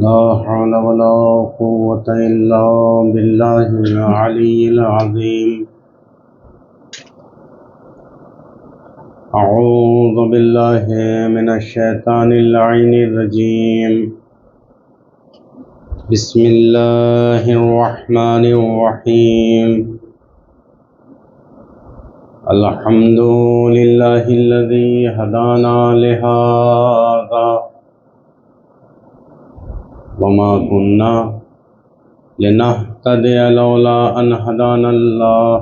لا حول ولا قوة إلا بالله العلي العظيم. أعوذ بالله من الشيطان اللعين الرجيم. بسم الله الرحمن الرحيم. الحمد لله الذي هدانا لهذا وما كنا لنهتدي لولا أن هدانا الله.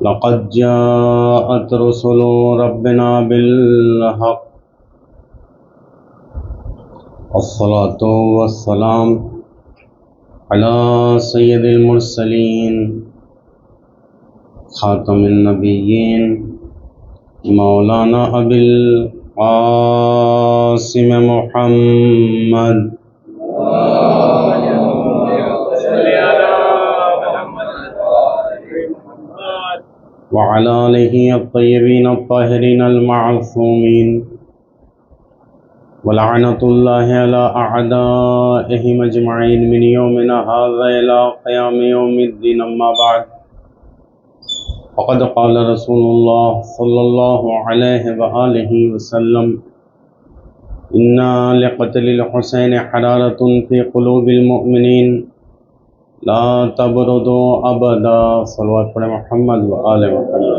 لقد جاءت رسل ربنا بالحق. الصلاة والسلام على سيد المرسلين خاتم النبيين مولانا أبي القاسم محمد وعلى آله الطيبين الطاهرين المعصومين ولعنة الله على أعدائهم أجمعين من يومنا هذا إلى قيام يوم الدين. أما بعد، فقد قال رسول الله صلى الله عليه وآله وسلم: إن لقتل الحسين حرارة في قلوب المؤمنين لا تبردوا أبدا. صلوات پر محمد و آل محمد.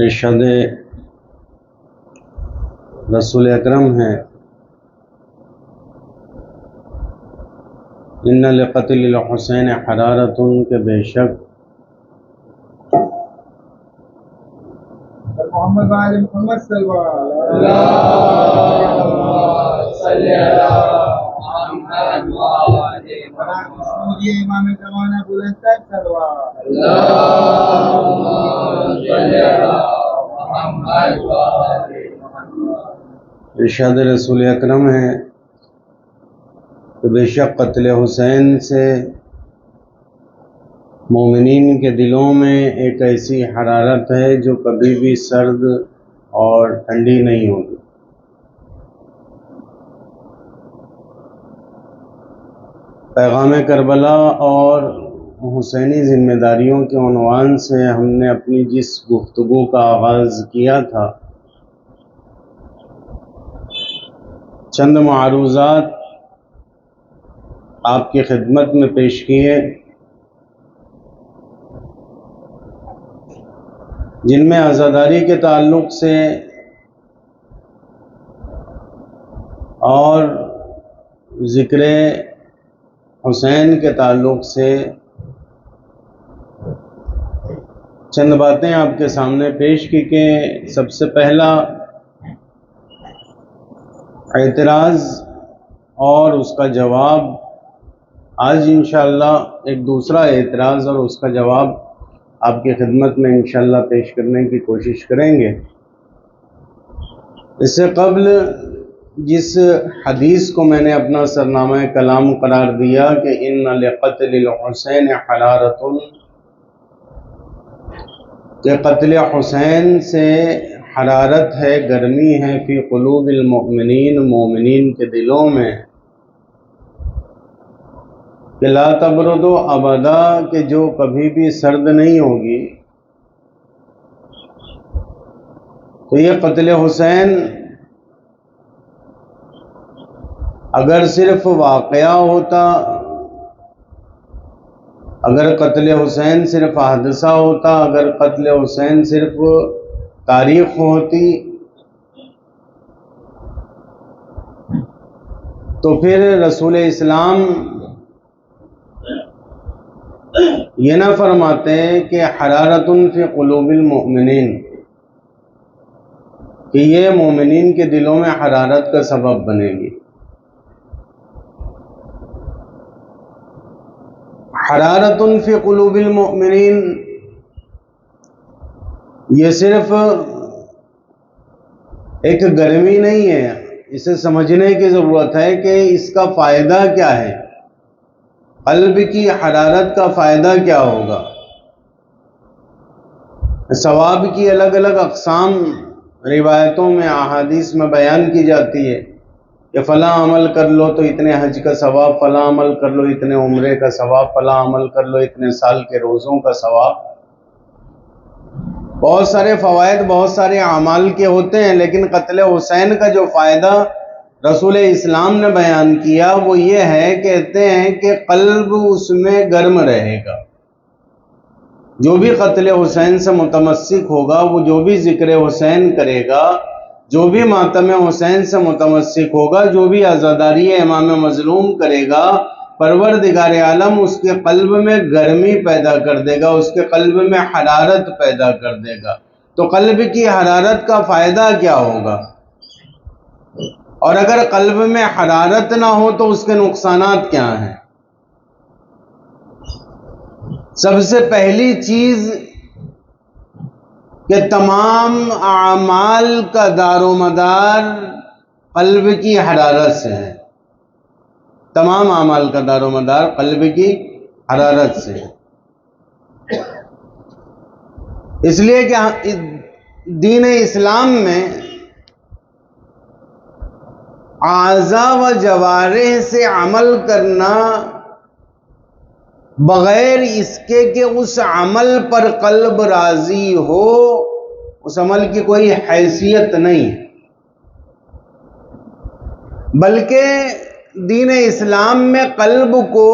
ارشاد رسول اکرم ہے: ان لقتل الحسین حرارت، کہ بے شک محمد وآل محمد صلی اللہ علیہ وسلم. امام زمانہ بلند تر ارشاد رسول اکرم ہے کہ بے شک قتل حسین سے مومنین کے دلوں میں ایک ایسی حرارت ہے جو کبھی بھی سرد اور ٹھنڈی نہیں ہوگی. پیغام کربلا اور حسینی ذمہ داریوں کے عنوان سے ہم نے اپنی جس گفتگو کا آغاز کیا تھا، چند معروضات آپ کی خدمت میں پیش کیے، جن میں عزاداری کے تعلق سے اور ذکر حسین کے تعلق سے چند باتیں آپ کے سامنے پیش کی کہ سب سے پہلا اعتراض اور اس کا جواب، آج انشاءاللہ ایک دوسرا اعتراض اور اس کا جواب آپ کی خدمت میں انشاءاللہ پیش کرنے کی کوشش کریں گے. اس سے قبل جس حدیث کو میں نے اپنا سرنامہ کلام قرار دیا کہ ان لقتل الحسین حرارت، کہ قتل حسین سے حرارت ہے، گرمی ہے، فی قلوب المؤمنین، مومنین کے دلوں میں، کہ لا تبردو ابدا، کہ جو کبھی بھی سرد نہیں ہوگی. تو یہ قتل حسین اگر صرف واقعہ ہوتا، اگر قتل حسین صرف حادثہ ہوتا، اگر قتل حسین صرف تاریخ ہوتی، تو پھر رسول اسلام یہ نہ فرماتے کہ حرارت فی قلوب المؤمنین، کہ یہ مومنین کے دلوں میں حرارت کا سبب بنے گی. حرارت فی قلوب المؤمنین، یہ صرف ایک گرمی نہیں ہے، اسے سمجھنے کی ضرورت ہے کہ اس کا فائدہ کیا ہے، قلب کی حرارت کا فائدہ کیا ہوگا. ثواب کی الگ الگ اقسام روایتوں میں احادیث میں بیان کی جاتی ہے کہ فلاں عمل کر لو تو اتنے حج کا ثواب، فلاں عمل کر لو اتنے عمرے کا ثواب، فلاں عمل کر لو اتنے سال کے روزوں کا ثواب. بہت سارے فوائد بہت سارے اعمال کے ہوتے ہیں، لیکن قتل حسین کا جو فائدہ رسول اسلام نے بیان کیا وہ یہ ہے، کہتے ہیں کہ قلب اس میں گرم رہے گا. جو بھی قتل حسین سے متمسک ہوگا، وہ جو بھی ذکر حسین کرے گا، جو بھی ماتم حسین سے متمسک ہوگا، جو بھی عزاداری امام مظلوم کرے گا، پروردگار عالم اس کے قلب میں گرمی پیدا کر دے گا، اس کے قلب میں حرارت پیدا کر دے گا. تو قلب کی حرارت کا فائدہ کیا ہوگا؟ اور اگر قلب میں حرارت نہ ہو تو اس کے نقصانات کیا ہیں؟ سب سے پہلی چیز کہ تمام اعمال کا دار و مدار قلب کی حرارت سے ہے. تمام اعمال کا دار و مدار قلب کی حرارت سے ہے. اس لیے کہ دین اسلام میں اعضاء و جوارح سے عمل کرنا بغیر اس کے کہ اس عمل پر قلب راضی ہو، اس عمل کی کوئی حیثیت نہیں. بلکہ دین اسلام میں قلب کو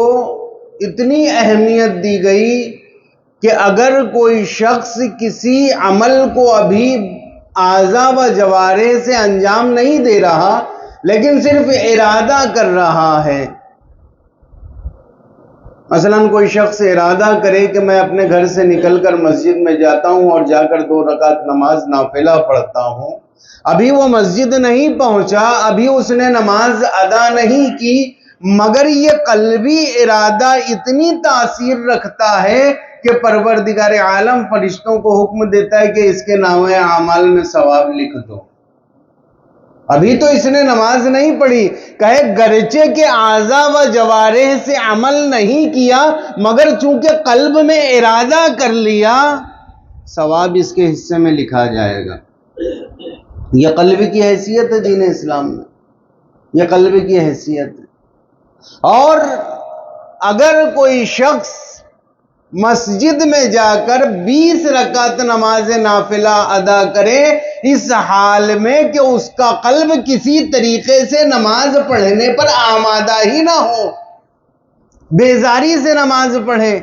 اتنی اہمیت دی گئی کہ اگر کوئی شخص کسی عمل کو ابھی اعضاء و جوارح سے انجام نہیں دے رہا لیکن صرف ارادہ کر رہا ہے، مثلا کوئی شخص ارادہ کرے کہ میں اپنے گھر سے نکل کر مسجد میں جاتا ہوں اور جا کر 2 رکعت نماز نافلہ پڑھتا ہوں، ابھی وہ مسجد نہیں پہنچا، ابھی اس نے نماز ادا نہیں کی، مگر یہ قلبی ارادہ اتنی تاثیر رکھتا ہے کہ پروردگار عالم فرشتوں کو حکم دیتا ہے کہ اس کے نامہ اعمال میں ثواب لکھ دو. ابھی تو اس نے نماز نہیں پڑھی، کہے گرچہ کہ اعضاء و جوارح سے عمل نہیں کیا مگر چونکہ قلب میں ارادہ کر لیا، ثواب اس کے حصے میں لکھا جائے گا. یہ قلب کی حیثیت ہے دین اسلام میں، یہ قلب کی حیثیت ہے. اور اگر کوئی شخص مسجد میں جا کر 20 رکعت نماز نافلہ ادا کرے اس حال میں کہ اس کا قلب کسی طریقے سے نماز پڑھنے پر آمادہ ہی نہ ہو، بیزاری سے نماز پڑھے،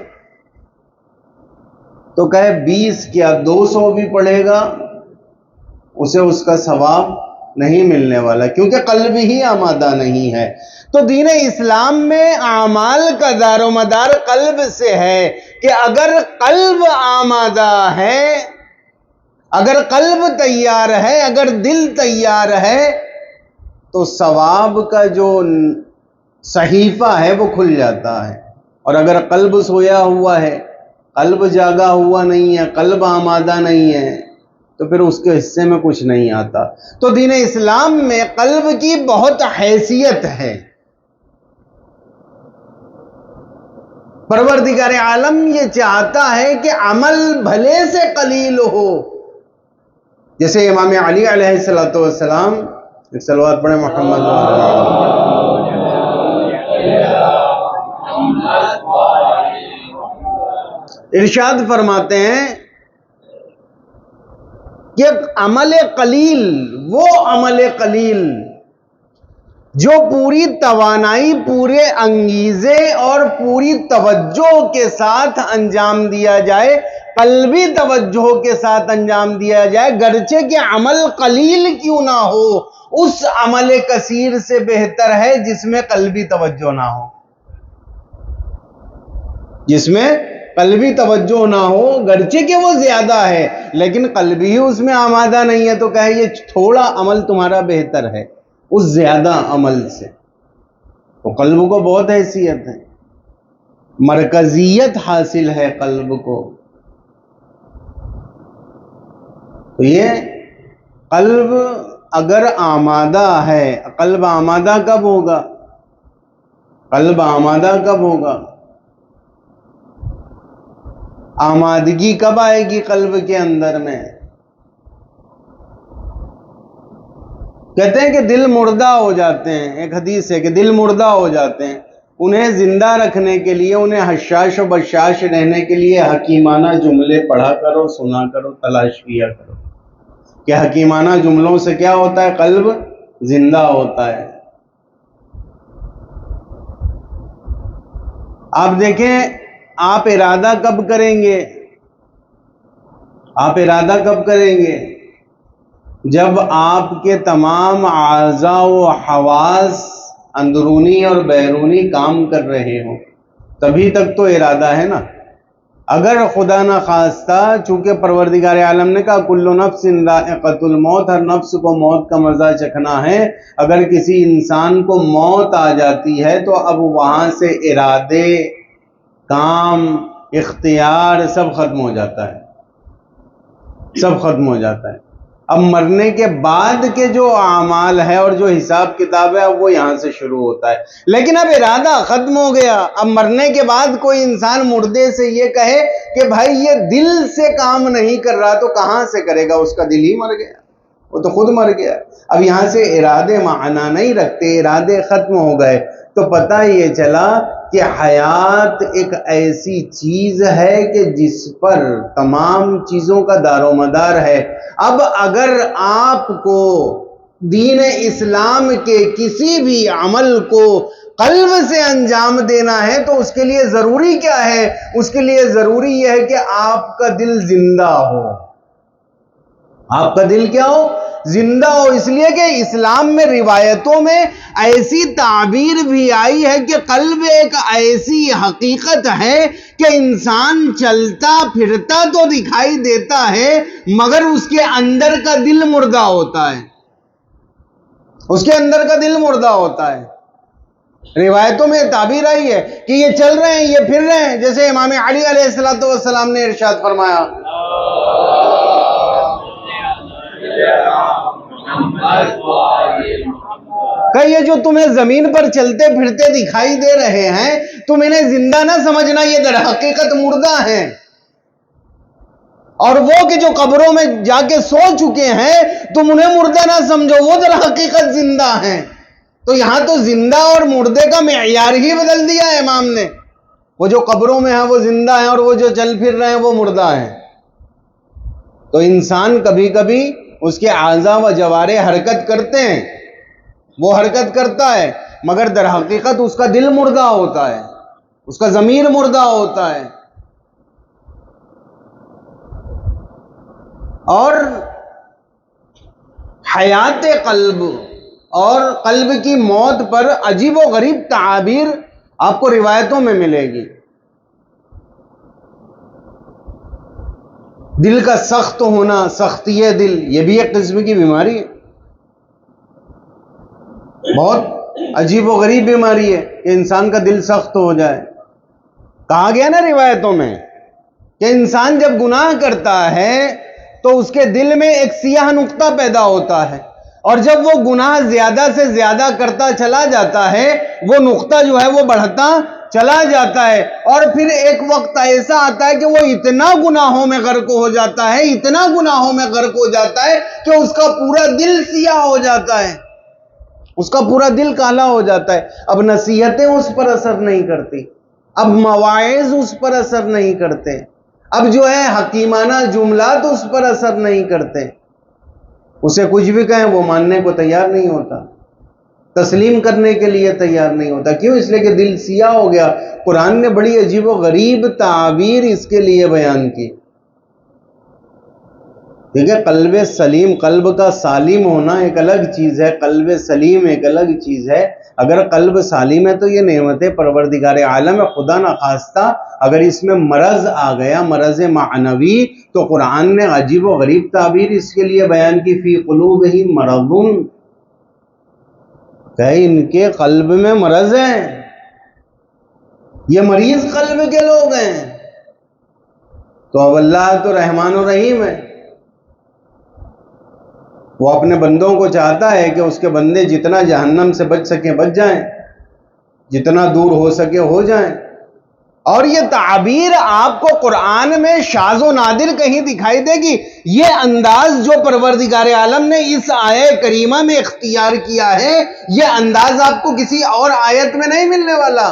تو کہے 20 کیا 200 بھی پڑھے گا اسے اس کا ثواب نہیں ملنے والا، کیونکہ قلب ہی آمادہ نہیں ہے. تو دین اسلام میں اعمال کا دار و مدار قلب سے ہے کہ اگر قلب آمادہ ہے، اگر قلب تیار ہے، اگر دل تیار ہے تو ثواب کا جو صحیفہ ہے وہ کھل جاتا ہے. اور اگر قلب سویا ہوا ہے، قلب جاگا ہوا نہیں ہے، قلب آمادہ نہیں ہے تو پھر اس کے حصے میں کچھ نہیں آتا. تو دین اسلام میں قلب کی بہت حیثیت ہے. پروردگار عالم یہ چاہتا ہے کہ عمل بھلے سے قلیل ہو، جیسے امام علی علیہ السلام، ایک صلوات پڑھیں محمد. ارشاد فرماتے ہیں کہ عمل قلیل، وہ عمل قلیل جو پوری توانائی، پورے انگیزے اور پوری توجہ کے ساتھ انجام دیا جائے، قلبی توجہ کے ساتھ انجام دیا جائے، گرچہ کہ عمل قلیل کیوں نہ ہو، اس عمل کثیر سے بہتر ہے جس میں قلبی توجہ نہ ہو. جس میں قلبی توجہ نہ ہو، گرچہ کہ وہ زیادہ ہے لیکن قلبی ہی اس میں آمادہ نہیں ہے، تو کہے یہ تھوڑا عمل تمہارا بہتر ہے اس زیادہ عمل سے. تو قلب کو بہت حیثیت ہے، مرکزیت حاصل ہے قلب کو. تو یہ قلب اگر آمادہ ہے، قلب آمادہ کب ہوگا؟ قلب آمادہ کب ہوگا؟ آمادگی کب آئے گی قلب کے اندر میں؟ کہتے ہیں کہ دل مردہ ہو جاتے ہیں، ایک حدیث ہے کہ دل مردہ ہو جاتے ہیں، انہیں زندہ رکھنے کے لیے، انہیں حشاش و بشاش رہنے کے لیے حکیمانہ جملے پڑھا کرو، سنا کرو، تلاش کیا کرو کہ حکیمانہ جملوں سے کیا ہوتا ہے؟ قلب زندہ ہوتا ہے۔ آپ دیکھیں، آپ ارادہ کب کریں گے؟ آپ ارادہ کب کریں گے؟ جب آپ کے تمام اعضاء و حواس اندرونی اور بیرونی کام کر رہے ہوں، تبھی تک تو ارادہ ہے نا۔ اگر خدا نہ خواستہ، چونکہ پروردگار عالم نے کہا کل نفس ذائقۃ الموت، ہر نفس کو موت کا مزہ چکھنا ہے، اگر کسی انسان کو موت آ جاتی ہے تو اب وہاں سے ارادے، کام، اختیار سب ختم ہو جاتا ہے، سب ختم ہو جاتا ہے۔ اب مرنے کے بعد کے جو اعمال ہے اور جو حساب کتاب ہے وہ یہاں سے شروع ہوتا ہے، لیکن اب ارادہ ختم ہو گیا۔ اب مرنے کے بعد کوئی انسان مردے سے یہ کہے کہ بھائی یہ دل سے کام نہیں کر رہا، تو کہاں سے کرے گا؟ اس کا دل ہی مر گیا، وہ تو خود مر گیا۔ اب یہاں سے ارادے معنی نہیں رکھتے، ارادے ختم ہو گئے، تو پتہ یہ چلا کہ حیات ایک ایسی چیز ہے کہ جس پر تمام چیزوں کا دار و مدار ہے۔ اب اگر آپ کو دین اسلام کے کسی بھی عمل کو قلب سے انجام دینا ہے تو اس کے لیے ضروری کیا ہے؟ اس کے لیے ضروری یہ ہے کہ آپ کا دل زندہ ہو۔ آپ کا دل کیا ہو؟ زندہ ہو۔ اس لیے کہ اسلام میں روایتوں میں ایسی تعبیر بھی آئی ہے کہ قلب ایک ایسی حقیقت ہے کہ انسان چلتا پھرتا تو دکھائی دیتا ہے مگر اس کے اندر کا دل مردہ ہوتا ہے، اس کے اندر کا دل مردہ ہوتا ہے۔ روایتوں میں تعبیر آئی ہے کہ یہ چل رہے ہیں، یہ پھر رہے ہیں، جیسے امام علی علیہ السلام نے ارشاد فرمایا کہ یہ جو تمہیں زمین پر چلتے پھرتے دکھائی دے رہے ہیں، تم انہیں زندہ نہ سمجھنا، یہ در حقیقت مردہ ہیں۔ اور وہ کہ جو قبروں میں جا کے سو چکے ہیں، تم انہیں مردہ نہ سمجھو، وہ در حقیقت زندہ ہیں۔ تو یہاں تو زندہ اور مردے کا معیار ہی بدل دیا ہے امام نے۔ وہ جو قبروں میں ہیں وہ زندہ ہیں، اور وہ جو چل پھر رہے ہیں وہ مردہ ہیں۔ تو انسان کبھی کبھی اس کے اعضاء و جوارح حرکت کرتے ہیں، وہ حرکت کرتا ہے، مگر در حقیقت اس کا دل مردہ ہوتا ہے، اس کا ضمیر مردہ ہوتا ہے۔ اور حیات قلب اور قلب کی موت پر عجیب و غریب تعابیر آپ کو روایتوں میں ملے گی۔ دل کا سخت ہونا، سختی دل، یہ بھی ایک قسم کی بیماری ہے، بہت عجیب و غریب بیماری ہے کہ انسان کا دل سخت ہو جائے۔ کہا گیا نا روایتوں میں کہ انسان جب گناہ کرتا ہے تو اس کے دل میں ایک سیاہ نقطہ پیدا ہوتا ہے، اور جب وہ گناہ زیادہ سے زیادہ کرتا چلا جاتا ہے، وہ نقطہ جو ہے وہ بڑھتا چلا جاتا ہے، اور پھر ایک وقت ایسا آتا ہے کہ وہ اتنا گناہوں میں غرق ہو جاتا ہے، اتنا گناہوں میں غرق ہو جاتا ہے کہ اس کا پورا دل سیاہ ہو جاتا ہے، اس کا پورا دل کالا ہو جاتا ہے۔ اب نصیحتیں اس پر اثر نہیں کرتی، اب مواعظ اس پر اثر نہیں کرتے، اب جو ہے حکیمانہ جملات اس پر اثر نہیں کرتے، اسے کچھ بھی کہیں وہ ماننے کو تیار نہیں ہوتا، تسلیم کرنے کے لیے تیار نہیں ہوتا۔ کیوں؟ اس لیے کہ دل سیاہ ہو گیا۔ قرآن نے بڑی عجیب و غریب تعبیر اس کے لیے بیان کی۔ ٹھیک ہے، قلب سلیم، قلب کا سالم ہونا ایک الگ چیز ہے، قلب سلیم ایک الگ چیز ہے۔ اگر قلب سالم ہے تو یہ نعمت پروردگار عالم ہے، خدا نہ خواستہ اگر اس میں مرض آ گیا، مرض معنوی، تو قرآن نے عجیب و غریب تعبیر اس کے لیے بیان کی، فی قلوبہم مرض، کہ ان کے قلب میں مرض ہے، یہ مریض قلب کے لوگ ہیں۔ تو اب اللہ تو رحمان و رحیم ہے، وہ اپنے بندوں کو چاہتا ہے کہ اس کے بندے جتنا جہنم سے بچ سکیں بچ جائیں، جتنا دور ہو سکے ہو جائیں، اور یہ تعبیر آپ کو قرآن میں شاذ و نادر کہیں دکھائی دے گی؟ یہ انداز جو پروردگار عالم نے اس آیہ کریمہ میں اختیار کیا ہے، یہ انداز آپ کو کسی اور آیت میں نہیں ملنے والا۔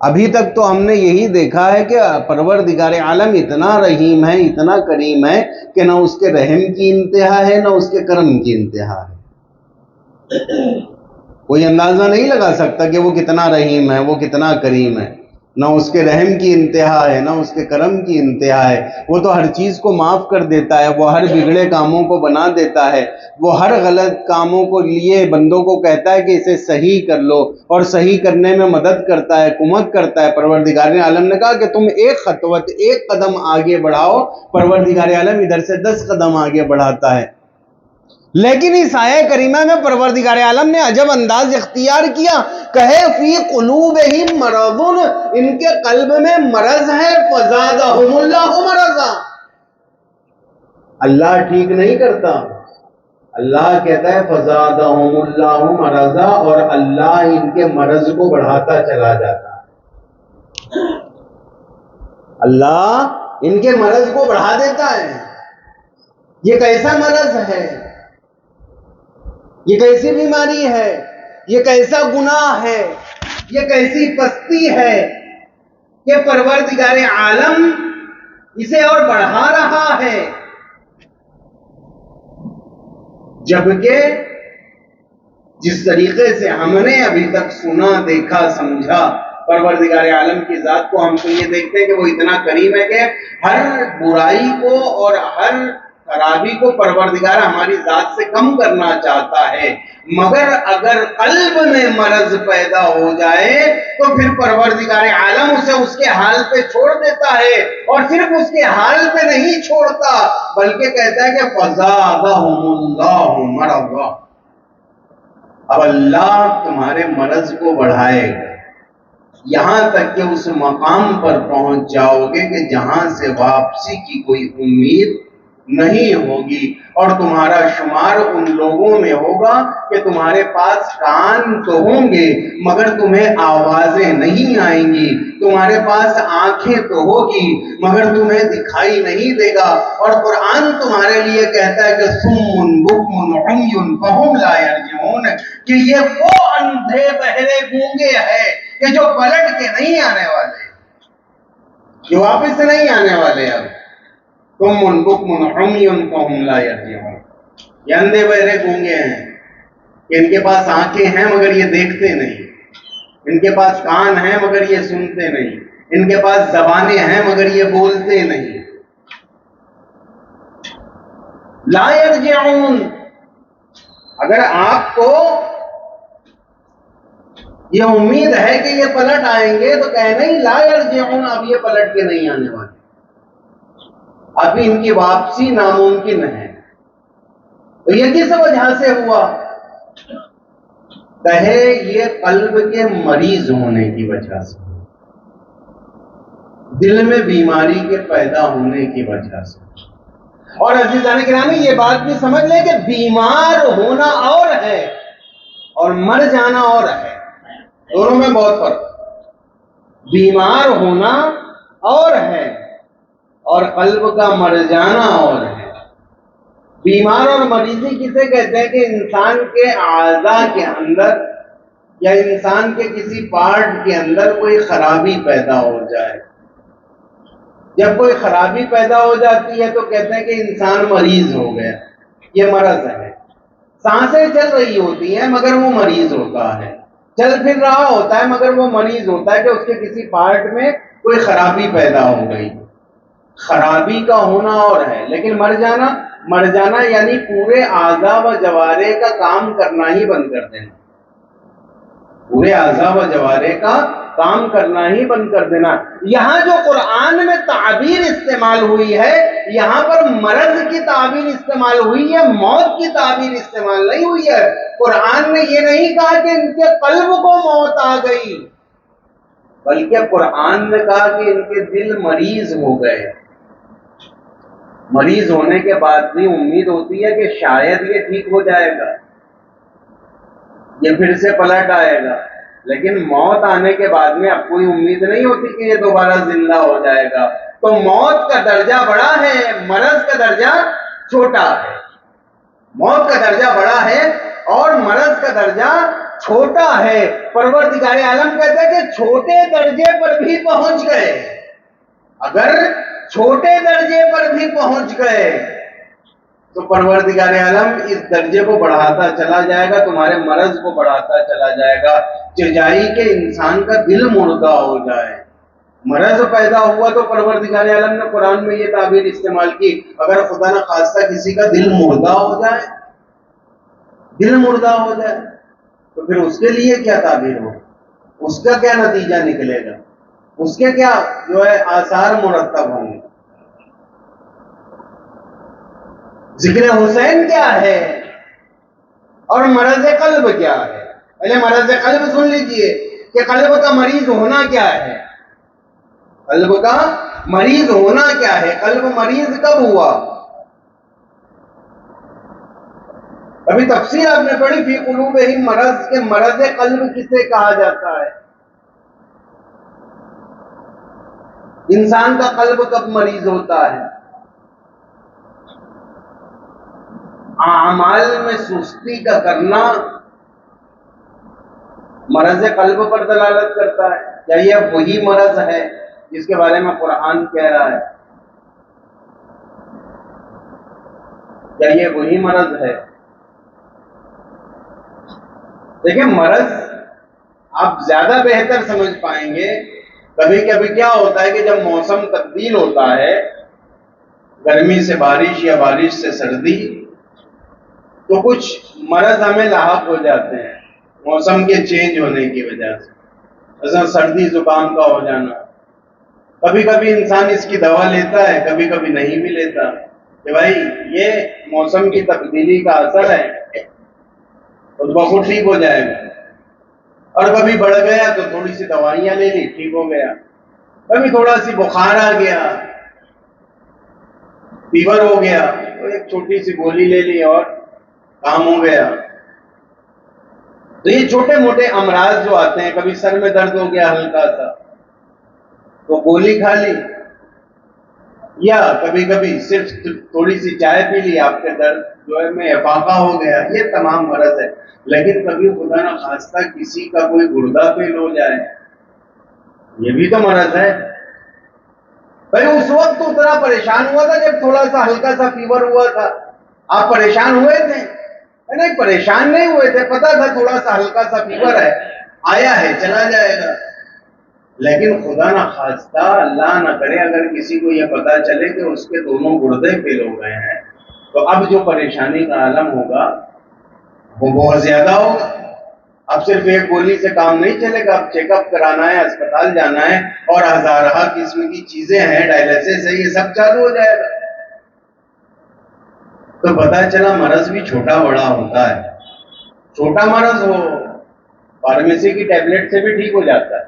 ابھی تک تو ہم نے یہی دیکھا ہے کہ پروردگار عالم اتنا رحیم ہے، اتنا کریم ہے کہ نہ اس کے رحم کی انتہا ہے، نہ اس کے کرم کی انتہا ہے۔ کوئی اندازہ نہیں لگا سکتا کہ وہ کتنا رحیم ہے، وہ کتنا کریم ہے۔ نہ اس کے رحم کی انتہا ہے، نہ اس کے کرم کی انتہا ہے۔ وہ تو ہر چیز کو معاف کر دیتا ہے، وہ ہر بگڑے کاموں کو بنا دیتا ہے، وہ ہر غلط کاموں کو لیے بندوں کو کہتا ہے کہ اسے صحیح کر لو، اور صحیح کرنے میں مدد کرتا ہے، کمک کرتا ہے۔ پروردگار عالم نے کہا کہ تم ایک خطوت، ایک قدم آگے بڑھاؤ، پروردگار عالم ادھر سے 10 قدم آگے بڑھاتا ہے۔ لیکن اس آیہ کریمہ میں پروردگار عالم نے عجب انداز اختیار کیا، کہے فی قلوبہم مرض، ان کے قلب میں مرض ہے، فزادہم اللہ مرضا۔ اللہ ٹھیک نہیں کرتا، اللہ کہتا ہے فزادہم اللہ مرضا، اور اللہ ان کے مرض کو بڑھاتا چلا جاتا ہے۔ اللہ ان کے مرض کو بڑھا دیتا ہے۔ یہ کیسا مرض ہے؟ یہ کیسی بیماری ہے؟ یہ کیسا گناہ ہے؟ یہ کیسی پستی ہے کہ پروردگار عالم اسے اور بڑھا رہا ہے؟ جبکہ جس طریقے سے ہم نے ابھی تک سنا، دیکھا، سمجھا پروردگار عالم کی ذات کو، ہم تو یہ دیکھتے ہیں کہ وہ اتنا کریم ہے کہ ہر برائی کو اور ہر خرابی کو پروردگار ہماری ذات سے کم کرنا چاہتا ہے۔ مگر اگر قلب میں مرض پیدا ہو جائے تو پھر پروردگار عالم اسے اس کے حال پہ چھوڑ دیتا ہے، اور صرف اس کے حال پہ نہیں چھوڑتا بلکہ کہتا ہے کہ فزادہم اللہ مرضا، اب اللہ تمہارے مرض کو بڑھائے گا، یہاں تک کہ اس مقام پر پہنچ جاؤ گے کہ جہاں سے واپسی کی کوئی امید نہیں ہوگی، اور تمہارا شمار ان لوگوں میں ہوگا کہ تمہارے پاس کان تو ہوں گے مگر تمہیں آوازیں نہیں آئیں گی، تمہارے پاس آنکھیں تو ہوگی مگر تمہیں دکھائی نہیں دے گا۔ اور قرآن تمہارے لیے کہتا ہے کہ صم بکم عمی فہم لا یرجعون، کہ یہ وہ اندھے بہرے گونگے ہیں کہ جو پلٹ کے نہیں آنے والے، جو واپس نہیں آنے والے۔ اب صم بکم عمی فہم لا یرجعون، یہ اندھے بہرے گونگے ہیں کہ ان کے پاس آنکھیں ہیں مگر یہ دیکھتے نہیں، ان کے پاس کان ہیں مگر یہ سنتے نہیں، ان کے پاس زبانیں ہیں مگر یہ بولتے نہیں۔ لا یرجعون، اگر آپ کو یہ امید ہے کہ یہ پلٹ آئیں گے تو کہہ نہیں لا یرجعون، اب یہ پلٹ کے نہیں آنے والے، اب ان کی واپسی ناممکن ہے۔ تو یہ کس وجہ سے ہوا؟ کہے یہ قلب کے مریض ہونے کی وجہ سے، دل میں بیماری کے پیدا ہونے کی وجہ سے۔ اور عزیزان گرامی یہ بات بھی سمجھ لیں کہ بیمار ہونا اور ہے اور مر جانا اور ہے، دونوں میں بہت فرق ہے۔ بیمار ہونا اور ہے اور قلب کا مر جانا اور ہے۔ بیمار اور مریضی کسے کہتے ہیں؟ کہ انسان کے اعضاء کے اندر یا انسان کے کسی پارٹ کے اندر کوئی خرابی پیدا ہو جائے۔ جب کوئی خرابی پیدا ہو جاتی ہے تو کہتے ہیں کہ انسان مریض ہو گیا، یہ مرض ہے۔ سانسیں چل رہی ہوتی ہیں مگر وہ مریض ہوتا ہے، چل پھر رہا ہوتا ہے مگر وہ مریض ہوتا ہے کہ اس کے کسی پارٹ میں کوئی خرابی پیدا ہو گئی۔ خرابی کا ہونا اور ہے، لیکن مر جانا یعنی پورے اعضاء و جوارح کا کام کرنا ہی بند کر دینا، پورے اعضاء و جوارح کا کام کرنا ہی بند کر دینا۔ یہاں جو قرآن میں تعبیر استعمال ہوئی ہے، یہاں پر مرض کی تعبیر استعمال ہوئی ہے، موت کی تعبیر استعمال نہیں ہوئی ہے۔ قرآن نے یہ نہیں کہا کہ ان کے قلب کو موت آ گئی، بلکہ قرآن نے کہا کہ ان کے دل مریض ہو گئے۔ مریض ہونے کے بعد بھی امید ہوتی ہے کہ شاید یہ ٹھیک ہو جائے گا، یہ پھر سے پلٹ آئے گا، لیکن موت آنے کے بعد میں اب کوئی امید نہیں ہوتی کہ یہ دوبارہ زندہ ہو جائے گا. تو موت کا درجہ بڑا ہے، مرض کا درجہ چھوٹا ہے. موت کا درجہ بڑا ہے اور مرض کا درجہ چھوٹا ہے. پروردگار عالم کہتا ہے کہ چھوٹے درجے پر بھی پہنچ گئے. اگر چھوٹے درجے پر بھی پہنچ گئے تو پروردگار عالم اس درجے کو بڑھاتا چلا جائے گا، تمہارے مرض کو بڑھاتا چلا جائے گا. چاہیے کہ انسان کا دل مردہ ہو جائے. مرض پیدا ہوا تو پروردگار عالم نے قرآن میں یہ تعبیر استعمال کی، اگر خدا نہ خواستہ کسی کا دل مردہ ہو جائے، دل مردہ ہو جائے تو پھر اس کے لیے کیا تعبیر ہو، اس کا کیا نتیجہ نکلے گا، اس کے کیا جو ہے آثار مرتب ہوں گے. ذکر حسین کیا ہے اور مرض قلب کیا ہے؟ پہلے مرض قلب سن لیجئے کہ قلب کا مریض ہونا کیا ہے. قلب کا مریض ہونا کیا ہے؟ قلب مریض کب ہوا؟ ابھی تفسیر آپ نے پڑھی فی قلوبہم مرض، کے مرض قلب کسے کہا جاتا ہے؟ انسان کا قلب کب مریض ہوتا ہے؟ اعمال میں سستی کا کرنا مرض قلب پر دلالت کرتا ہے. کیا یہ وہی مرض ہے جس کے بارے میں قرآن کہہ رہا ہے؟ کیا یہ وہی مرض ہے؟ دیکھیں، مرض آپ زیادہ بہتر سمجھ پائیں گے. کبھی کبھی کیا ہوتا ہے کہ جب موسم تبدیل ہوتا ہے، گرمی سے بارش یا بارش سے سردی، تو کچھ مرض ہمیں لاحق ہو جاتے ہیں موسم کے چینج ہونے کی وجہ سے. جیسا سردی زکام کا ہو جانا. کبھی کبھی انسان اس کی دوا لیتا ہے، کبھی کبھی نہیں بھی لیتا کہ بھائی یہ موسم کی تبدیلی کا اثر ہے تو بخود ٹھیک ہو جائے گا. اور کبھی بڑھ گیا تو تھوڑی سی دوائیاں لے لی، ٹھیک ہو گیا. کبھی تھوڑا سی بخار آ گیا، فیور ہو گیا تو ایک چھوٹی سی گولی لے لی اور کام ہو گیا. تو یہ چھوٹے موٹے امراض جو آتے ہیں، کبھی سر میں درد ہو گیا ہلکا سا تو گولی کھا لی، یا کبھی کبھی صرف تھوڑی سی چائے پی لی، آپ کے درد جو ہے میں افاقہ ہو گیا. یہ تمام مرض ہے. لیکن کبھی خدا نہ خواستہ کسی کا کوئی گردہ فیل ہو جائے، یہ بھی تو مرض ہے. بھائی اس وقت تو اتنا پریشان ہوا تھا جب تھوڑا سا ہلکا سا فیور ہوا تھا، آپ پریشان ہوئے تھے؟ نہیں، پریشان نہیں ہوئے تھے. پتا تھا تھوڑا سا ہلکا سا فیور ہے، آیا ہے چلا جائے گا. لیکن خدا نہ خواستہ، اللہ نہ کرے، اگر کسی کو یہ پتا چلے کہ اس کے دونوں گردے فیل ہو گئے ہیں تو اب جو پریشانی کا عالم ہوگا وہ بہت زیادہ ہوگا. اب صرف ایک گولی سے کام نہیں چلے گا، اب چیک اپ کرانا ہے، اسپتال جانا ہے، اور ہزارہ قسم کی چیزیں ہیں، ڈائلسس ہے، یہ سب چالو ہو جائے گا. تو پتا چلا مرض بھی چھوٹا بڑا ہوتا ہے. چھوٹا مرض ہو فارمیسی کی ٹیبلٹ سے بھی ٹھیک ہو جاتا ہے،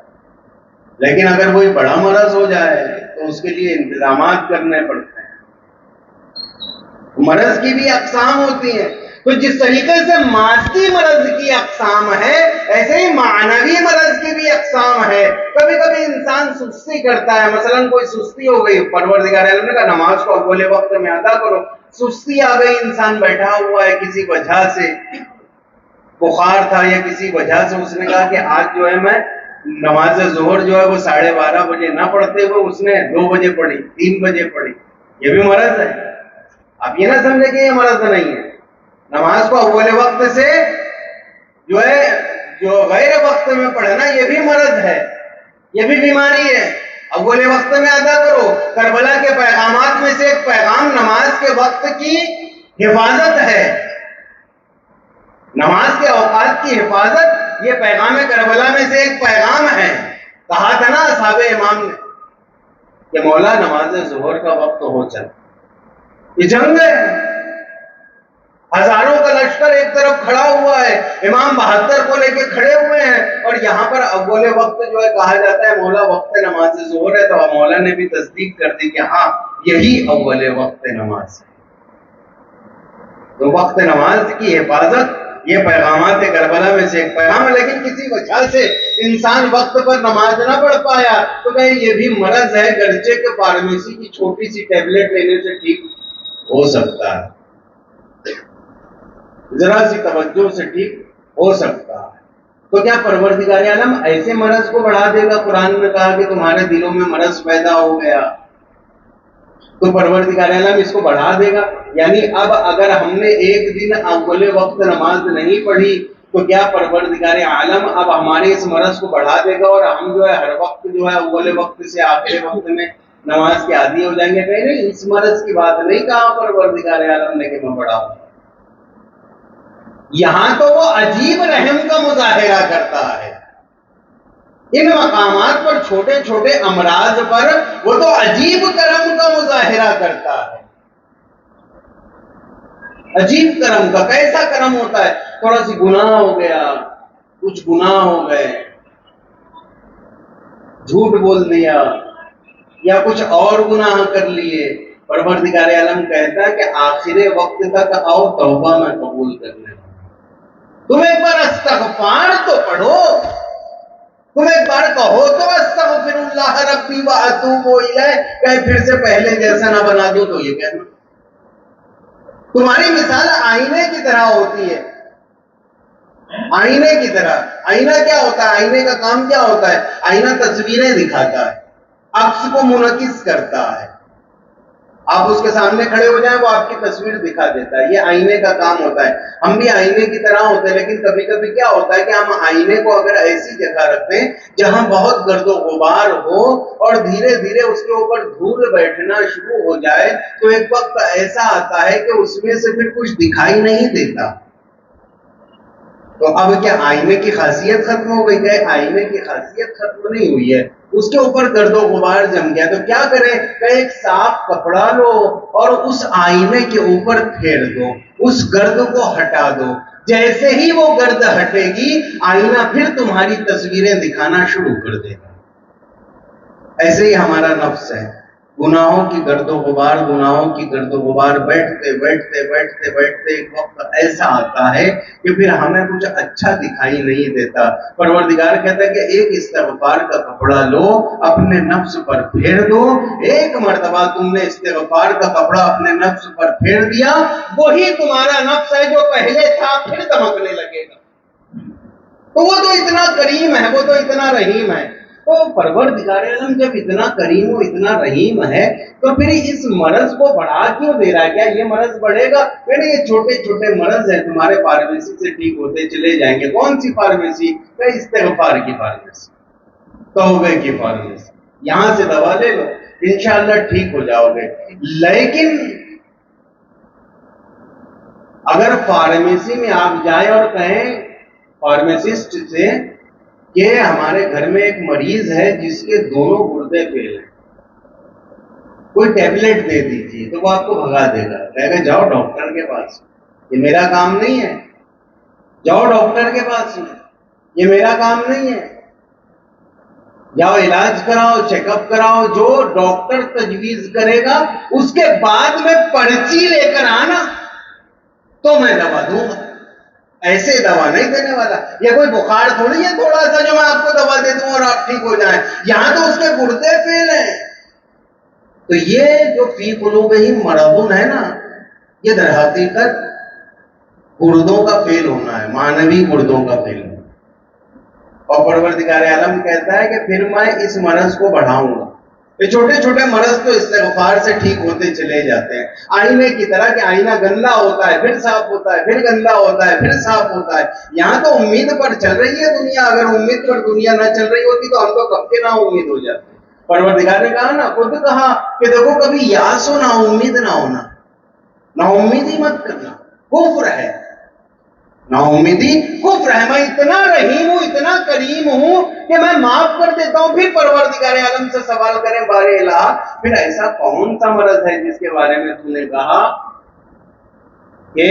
لیکن اگر کوئی بڑا مرض ہو جائے تو اس کے لیے انتظامات کرنے پڑتے ہیں. مرض کی بھی اقسام ہوتی ہیں. تو جس طریقے سے مادی مرض کی اقسام ہے، ایسے ہی معنوی مرض کی بھی اقسام ہے. کبھی کبھی انسان سستی کرتا ہے، مثلا کوئی سستی ہو گئی، پروردگار عالم نے کہا نماز کو اول وقت میں ادا کرو. سستی آ گئی، انسان بیٹھا ہوا ہے کسی وجہ سے، بخار تھا یا کسی وجہ سے، اس نے کہا کہ آج جو ہے میں نماز ظہر جو ہے وہ 12:30 بجے نہ پڑھتے ہوئے اس نے 2 بجے پڑھی، 3 بجے پڑھی. یہ بھی مرض ہے. آپ یہ نہ سمجھے کہ یہ مرض نہیں ہے. نماز کو اول وقت سے جو ہے جو غیر وقت میں پڑھنا، یہ بھی مرض ہے، یہ بھی بیماری ہے. اول وقت میں ادا کرو. کربلا کے پیغامات میں سے ایک پیغام نماز کے وقت کی حفاظت ہے. نماز کے اوقات کی حفاظت یہ پیغام کربلا میں سے ایک پیغام ہے. کہا تھا نا اصحاب امام نے کہ مولا نماز ظہر کا وقت ہو چل. یہ جنگ ہے، ہزاروں کا لشکر ایک طرف کھڑا ہوا ہے، امام 72 کو لے کے کھڑے ہوئے ہیں، اور یہاں پر اول وقت جو ہے کہا جاتا ہے مولا وقت نماز ظہر ہے. تو مولا نے بھی تصدیق کر دی کہ ہاں یہی اول وقت نماز ہے. تو وقت نماز کی حفاظت یہ پیغامات کربلا میں سے ایک پیغام ہے، لیکن کسی وجہ سے انسان وقت پر نماز نہ پڑھ پایا تو کہ یہ بھی مرض ہے، گرچہ کہ فارمیسی کی چھوٹی سی ٹیبلٹ لینے سے ٹھیک ہو سکتا ہے، ذرا سی توجہ سے ٹھیک ہو سکتا ہے۔ تو کیا پروردگار عالم ایسے مرض کو بڑھا دے گا؟ قرآن نے کہا کہ تمہارے دلوں میں مرض پیدا ہو گیا، تو پروردگار عالم اس کو بڑھا دے گا؟ یعنی اب اگر ہم نے ایک دن اول وقت نماز نہیں پڑھی تو کیا پروردگار عالم اب ہمارے اس مرض کو بڑھا دے گا اور ہم جو ہے ہر وقت جو ہے اول وقت سے آخر وقت میں نماز کے عادی ہو جائیں گے؟ نہیں، اس مرض کی بات نہیں کہا پروردگار عالم نے کہ میں بڑھاؤں۔ یہاں تو وہ عجیب رحم کا مظاہرہ کرتا ہے، ان مقامات پر چھوٹے چھوٹے امراض پر وہ تو عجیب کرم کا مظاہرہ کرتا ہے، عجیب کرم کا۔ کیسا کرم ہوتا ہے؟ تھوڑا سی گناہ ہو گیا، کچھ گناہ ہو گئے، جھوٹ بول دیا یا کچھ اور گناہ کر لیے، پروردگار عالم کہتا ہے کہ آخر وقت تک آؤ، توبہ میں قبول کرنے، تم ایک بار استغفار تو پڑھو، تم ایک بار کہو تو استغفر اللہ ربی واتوب الیہ، کہیں پھر سے پہلے جیسا نہ بنا دو تو یہ کہنا۔ تمہاری مثال آئینے کی طرح ہوتی ہے، آئینے کی طرح۔ آئینہ کیا ہوتا ہے؟ آئینے کا کام کیا ہوتا ہے؟ آئینہ تصویریں دکھاتا ہے، عکس کو منعکس کرتا ہے۔ آپ اس کے سامنے کھڑے ہو جائیں وہ آپ کی تصویر دکھا دیتا ہے، یہ آئینے کا کام ہوتا ہے۔ ہم بھی آئینے کی طرح ہوتے ہیں، لیکن کبھی کبھی کیا ہوتا ہے کہ ہم آئینے کو اگر ایسی جگہ رکھتے ہیں جہاں بہت گرد و غبار ہو اور دھیرے دھیرے اس کے اوپر دھول بیٹھنا شروع ہو جائے تو ایک وقت ایسا آتا ہے کہ اس میں سے پھر کچھ دکھائی نہیں دیتا۔ تو اب کیا آئینے کی خاصیت ختم ہو گئی؟ ہے، آئینے کی خاصیت ختم نہیں ہوئی ہے، اس کے اوپر گرد و غبار جم گیا۔ تو کیا کریں کہ ایک صاف کپڑا لو اور اس آئینے کے اوپر پھیر دو، اس گرد کو ہٹا دو۔ جیسے ہی وہ گرد ہٹے گی آئینہ پھر تمہاری تصویریں دکھانا شروع کر دے گا۔ ایسے ہی ہمارا نفس ہے، گناہوں کی گرد و غبار، گناہوں کی گرد و غبار بیٹھتے بیٹھتے بیٹھتے بیٹھتے ایک وقت ایسا آتا ہے کہ پھر ہمیں کچھ اچھا دکھائی نہیں دیتا۔ پروردگار کہتا ہے کہ ایک استغفار کا کپڑا لو، اپنے نفس پر پھیر دو۔ ایک مرتبہ تم نے استغفار کا کپڑا اپنے نفس پر پھیر دیا، وہی تمہارا نفس ہے جو پہلے تھا پھر دمکنے لگے گا۔ تو وہ تو اتنا کریم ہے، وہ تو اتنا رحیم ہے۔ تو پروردگار عالم جب اتنا کریم و اتنا رحیم ہے تو پھر اس مرض کو بڑھا کیوں دے رہا ہے؟ کیا یہ مرض بڑھے گا؟ میرے یہ چھوٹے چھوٹے مرض ہیں، تمہارے فارمیسی سے ٹھیک ہوتے چلے جائیں گے۔ کون سی فارمیسی؟ استغفار کی فارمیسی، توبے کی فارمیسی، یہاں سے دوا لے لو، انشاءاللہ ٹھیک ہو جاؤ گے۔ لیکن اگر فارمیسی میں آپ جائیں اور کہیں فارمیسسٹ سے کہ ہمارے گھر میں ایک مریض ہے جس کے دونوں گردے فیل ہیں، کوئی ٹیبلٹ دے دیجیے، تو وہ آپ کو بھگا دے گا، کہے گا جاؤ ڈاکٹر کے پاس، یہ میرا کام نہیں ہے، جاؤ ڈاکٹر کے پاس، یہ میرا کام نہیں ہے، جاؤ علاج کراؤ، چیک اپ کراؤ، جو ڈاکٹر تجویز کرے گا اس کے بعد میں پرچی لے کر آنا تو میں دوا دوں گا، ایسے دوا نہیں دینے والا۔ یہ کوئی بخار تھوڑی ہے تھوڑا سا جو میں آپ کو دوا دے دوں اور آپ ٹھیک ہو جائیں، یہاں تو اس کے گردے فیل ہیں۔ تو یہ جو فی قلوبہم مرض ہے نا، یہ در حقیقت گردوں کا فیل ہونا ہے، معنوی گردوں کا فیل ہونا۔ اور پروردگار عالم کہتا ہے کہ پھر میں اس مرض کو بڑھاؤں گا۔ یہ چھوٹے چھوٹے مرض تو استغفار سے ٹھیک ہوتے چلے جاتے ہیں، آئینے کی طرح کہ آئینہ گندا ہوتا ہے پھر صاف ہوتا ہے، پھر گندا ہوتا ہے پھر صاف ہوتا ہے۔ یہاں تو امید پر چل رہی ہے دنیا، اگر امید پر دنیا نہ چل رہی ہوتی تو ہم تو کب کے نا امید ہو جاتے۔ پروردگار نے کہا نا، خود کہا کہ دیکھو کبھی یاس و نا امید نہ ہونا، نا امیدی مت کرنا، کفر ہے، نا امیدی کفر ہے۔ میں اتنا رحیم ہوں، اتنا کریم ہوں کہ میں معاف کر دیتا ہوں۔ پھر پروردگار عالم سے سوال کریں بار الہ، پھر ایسا کون سا مرض ہے جس کے بارے میں تم نے کہا کہ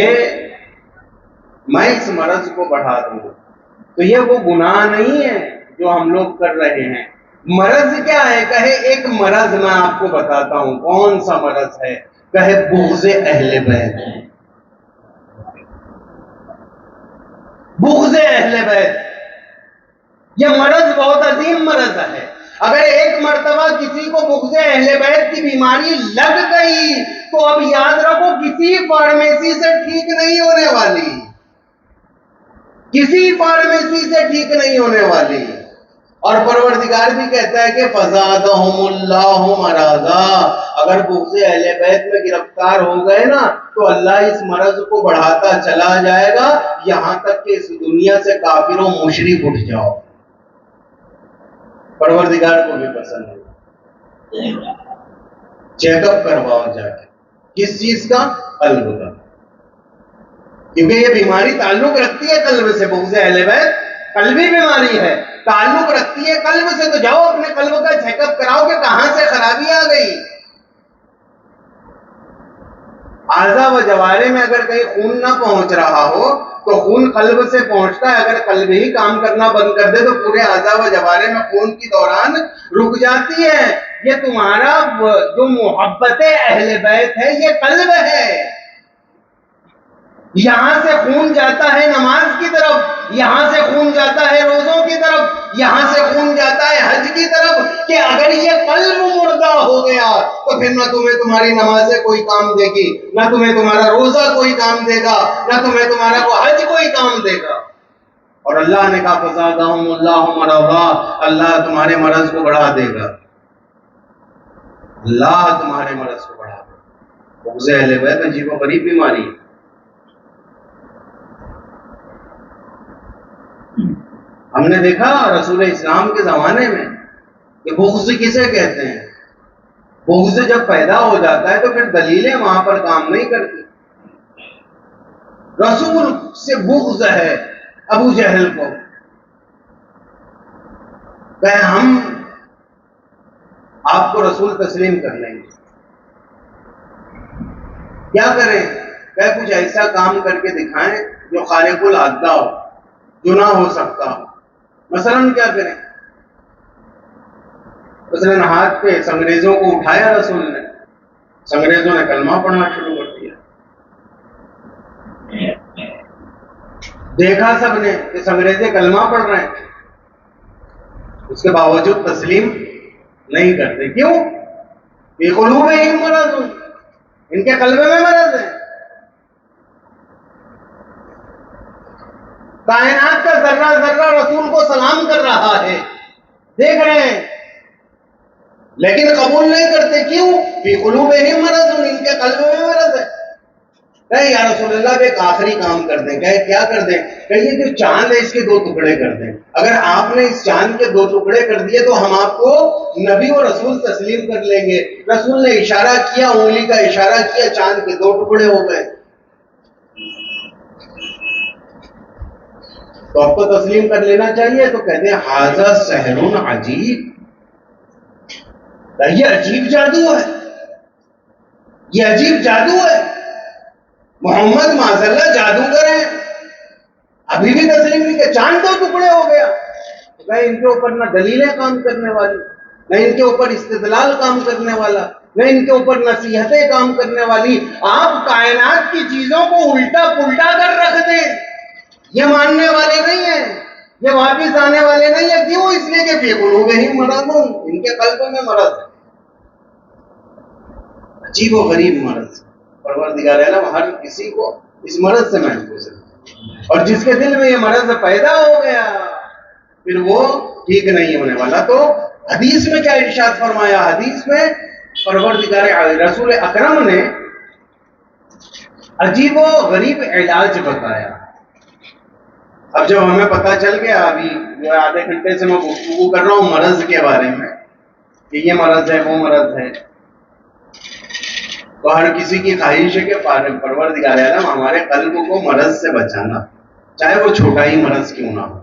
میں اس مرض کو بڑھا دوں؟ تو یہ وہ گناہ نہیں ہے جو ہم لوگ کر رہے ہیں۔ مرض کیا ہے؟ کہے ایک مرض میں آپ کو بتاتا ہوں کون سا مرض ہے، کہے بغض اہل بیت۔ بغض اہل بیت، یہ مرض بہت عظیم مرض ہے۔ اگر ایک مرتبہ کسی کو بغض اہل بیت کی بیماری لگ گئی تو اب یاد رکھو کسی فارمیسی سے ٹھیک نہیں ہونے والی، کسی فارمیسی سے ٹھیک نہیں ہونے والی۔ اور پروردگار بھی کہتا ہے کہ فزادہم اللہ مرضا، اگر بغض اہل بیت میں گرفتار ہو گئے نا تو اللہ اس مرض کو بڑھاتا چلا جائے گا یہاں تک کہ اس دنیا سے کافر و مشرک اٹھ جاؤ۔ پروردگار کو بھی پسند ہے۔ چیک اپ کرواؤ جا کے، کس چیز کا؟ قلب کا، کیونکہ یہ بیماری تعلق رکھتی ہے قلب سے۔ بغض اہل بیت قلبی بیماری ہے، تعلق رکھتی ہے قلب سے، تو جاؤ اپنے قلب کا چیک اپ کراؤ کہ کہاں سے خرابی آ گئی۔ اعضاء و جوارے میں اگر کہیں خون نہ پہنچ رہا ہو تو خون قلب سے پہنچتا ہے، اگر قلب ہی کام کرنا بند کر دے تو پورے اعضاء و جوارے میں خون کی دوران رک جاتی ہے۔ یہ تمہارا جو محبت اہل بیت ہے یہ قلب ہے، یہاں سے خون جاتا ہے نماز کی طرف، یہاں سے خون جاتا ہے روزوں کی طرف، یہاں سے خون جاتا ہے حج کی طرف، کہ اگر یہ قلب مردہ ہو گیا تو پھر نہ تمہیں تمہاری نمازیں کوئی کام دے گی، نہ تمہیں تمہارا روزہ کوئی کام دے گا، نہ تمہیں تمہارا حج کوئی کام دے گا۔ اور اللہ نے کہا فزادہم اللہ مرضا، اللہ تمہارے مرض کو بڑھا دے گا، اللہ تمہارے مرض کو بڑھا دے گا۔ بغض اہل بیت عجیب و غریب بیماری ہے۔ ہم نے دیکھا رسول اسلام کے زمانے میں کہ بغض کسے کہتے ہیں۔ بغض جب پیدا ہو جاتا ہے تو پھر دلیلیں وہاں پر کام نہیں کرتی۔ رسول سے بغض ہے ابو جہل کو، کہ ہم آپ کو رسول تسلیم کر لیں گے، کیا کریں؟ کہ کچھ ایسا کام کر کے دکھائیں جو خارق العادہ ہو، جو نہ ہو سکتا ہو۔ مثلاً کیا کریں؟ مثلاً ہاتھ پہ سنگریزوں کو اٹھایا رسول نے، سنگریزوں نے کلمہ پڑھنا شروع کر دیا، دیکھا سب نے کہ سنگریزے کلمہ پڑھ رہے ہیں، اس کے باوجود تسلیم نہیں کرتے۔ کیوں؟ فی قلوبہم مرض، ان کے قلب میں مرض ہے۔ کائنات کا ذرہ ذرہ رسول کو سلام کر رہا ہے، دیکھ رہے ہیں، لیکن قبول نہیں کرتے۔ کیوں؟ فی قلوبہم مرض، ان کے قلب میں مرض ہے۔ کہے یا رسول اللہ ایک آخری کام کر دیں۔ کہے کیا کر دیں؟ کہ یہ جو چاند ہے اس کے 2 ٹکڑے کر دیں، اگر آپ نے اس چاند کے 2 ٹکڑے کر دیے تو ہم آپ کو نبی و رسول تسلیم کر لیں گے۔ رسول نے اشارہ کیا، انگلی کا اشارہ کیا، چاند کے 2 ٹکڑے ہو گئے۔ تو آپ کو تسلیم کر لینا چاہیے۔ تو کہتے ہیں ھذا سحر عجیب، یہ عجیب جادو ہے، یہ عجیب جادو ہے، محمد معذاللہ جادوگر ہیں۔ ابھی بھی تسلیم نہیں کہ چاند 2 ٹکڑے ہو گیا۔ نہ ان کے اوپر نہ دلیلیں کام کرنے والی، نہ ان کے اوپر استدلال کام کرنے والا، نہ ان کے اوپر نصیحتیں کام کرنے والی۔ آپ کائنات کی چیزوں کو الٹا پلٹا کر رکھ دیں، یہ ماننے والے نہیں ہیں، یہ واپس آنے والے نہیں ہیں۔ کیوں؟ اس لیے کہ فی قلوبہم مرض، ان کے قلب میں مرض ہے، عجیب و غریب مرض۔ پروردگار عالم ہر کسی کو اس مرض سے محفوظ ہے، اور جس کے دل میں یہ مرض پیدا ہو گیا پھر وہ ٹھیک نہیں ہونے والا۔ تو حدیث میں کیا ارشاد فرمایا؟ حدیث میں پروردگار رسول اکرم نے عجیب و غریب علاج بتایا۔ اب جب ہمیں پتہ چل گیا، ابھی جو آدھے گھنٹے سے میں گفتگو کر رہا ہوں مرض کے بارے میں کہ یہ مرض ہے وہ مرض ہے، تو ہر کسی کی خواہش ہے کہ پروردگار عالم ہمارے قلب کو مرض سے بچانا، چاہے وہ چھوٹا ہی مرض کیوں نہ ہو،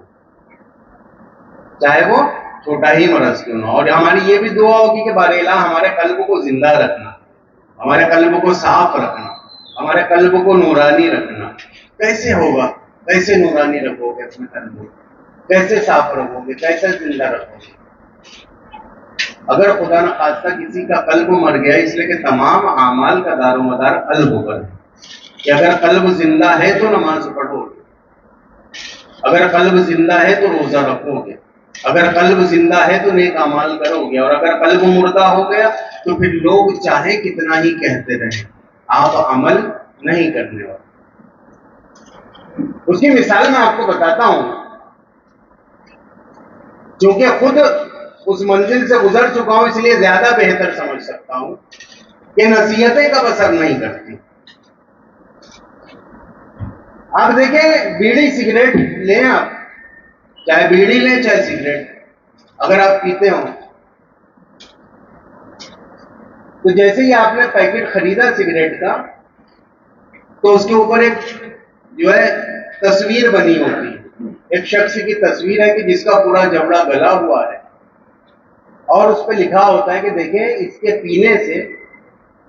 چاہے وہ چھوٹا ہی مرض کیوں نہ ہو۔ اور ہماری یہ بھی دعا ہوگی کہ بارے الہ ہمارے قلب کو زندہ رکھنا، ہمارے قلب کو صاف رکھنا، ہمارے قلب کو نورانی رکھنا۔ کیسے ہوگا؟ کیسے نورانی رکھو گے اپنے قلب کو؟ کیسے صاف رکھو گے؟ کیسے زندہ رکھو گے؟ اگر خدا نہ خواستہ کسی کا قلب مر گیا، اس لیے کہ تمام اعمال کا دار و مدار قلب پر ہے، کہ اگر قلب زندہ ہے تو نماز پڑھو، اگر قلب زندہ ہے تو روزہ رکھو گے، اگر قلب زندہ ہے تو نیک اعمال کرو گے، اور اگر قلب مردہ ہو گیا تو پھر لوگ چاہے کتنا ہی کہتے رہیں، آپ عمل نہیں کرنے والے۔ اس کی مثال میں آپ کو بتاتا ہوں، چونکہ خود اس منزل سے گزر چکا ہوں اس لیے زیادہ بہتر سمجھ سکتا ہوں کہ نصیحتیں کب اثر نہیں کرتی۔ آپ دیکھیں، بیڑی سگریٹ لیں، آپ چاہے بیڑی لیں چاہے سگریٹ، اگر آپ پیتے ہو تو جیسے ہی آپ نے پیکٹ خریدا سگریٹ کا تو اس کے اوپر ایک جو ہے تصویر بنی ہوتی ہے، ایک شخص کی تصویر ہے کہ جس کا پورا جبڑا گلا ہوا ہے، اور اس پہ لکھا ہوتا ہے کہ دیکھیں اس کے پینے سے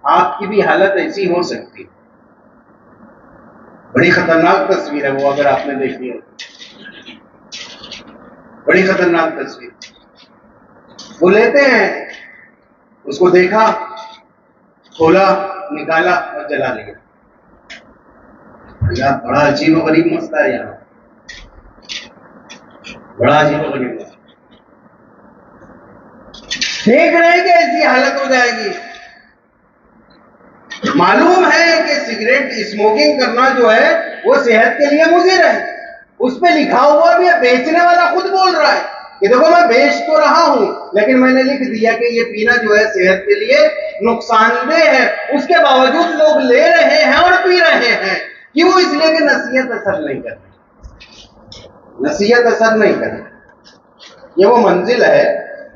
آپ کی بھی حالت ایسی ہو سکتی ہے۔ بڑی خطرناک تصویر ہے وہ، اگر آپ نے دیکھی ہو، بڑی خطرناک تصویر۔ وہ لیتے ہیں، اس کو دیکھا، کھولا، نکالا اور جلا لیا۔ یار بڑا عجیب و غریب مسئلہ ہے یار، بڑا عجیب و غریب مسئلہ۔ دیکھ رہے ہیں کہ ایسی حالت ہو جائے گی۔ معلوم ہے کہ سگریٹ اسموکنگ کرنا جو ہے وہ صحت کے لیے مضر ہے، اس پہ لکھا ہوا بھی ہے، بیچنے والا خود بول رہا ہے کہ دیکھو میں بیچ تو رہا ہوں لیکن میں نے لکھ دیا کہ یہ پینا جو ہے صحت کے لیے نقصان دہ ہے، اس کے باوجود لوگ لے رہے ہیں اور پی رہے ہیں۔ کیوں؟ اس لیے کہ نصیحت اثر نہیں کر رہی، نصیحت اثر نہیں کر رہی۔ یہ وہ منزل ہے،